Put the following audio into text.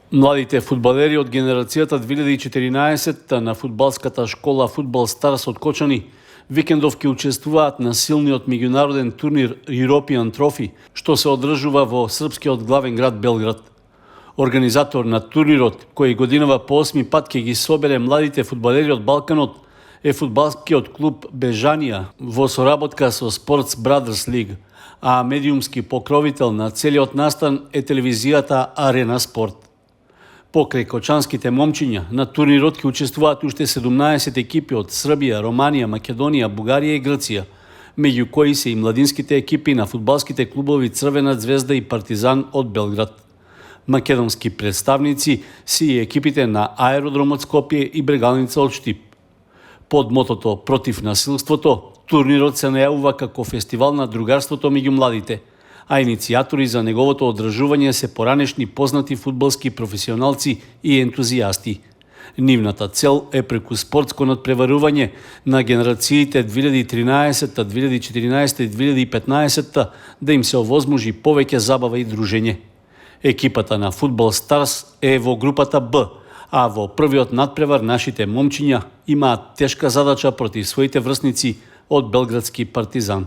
Младите фудбалери од генерацијата 2014 на фудбалската школа Фудбал Старс од Кочани викендов ќе учествуваат на силниот меѓународен турнир European Trophy, што се одржува во српскиот главен град Белград. Организатор на турнирот, кој годинава по 8 пат ќе ги собере младите фудбалери од Балканот, е фудбалскиот клуб Бежанија во соработка со Sports Brothers League, а медиумски покровител на целиот настан е телевизијата Арена Спорт. Покрај кочанските момчиња, на турнирот ќе учествуваат уште 17 екипи од Србија, Романија, Македонија, Бугарија и Грција, меѓу кои се и младинските екипи на фудбалските клубови Црвена звезда и Партизан од Белград. Македонски представници си и екипите на Аеродромот Скопје и Брегалница од Штип. Под мотото "Против насилството", турнирот се најавува како фестивал на другарството меѓу младите, а иницијатори за неговото одржување се поранешни познати фудбалски професионалци и ентузијасти. Нивната цел е преку спортско надпреварување на генерациите 2013, 2014 и 2015 да им се овозможи повеќе забава и дружење. Екипата на Фудбал Старс е во групата Б, а во првиот надпревар нашите момчиња имаат тешка задача против своите врсници од белградски Партизан.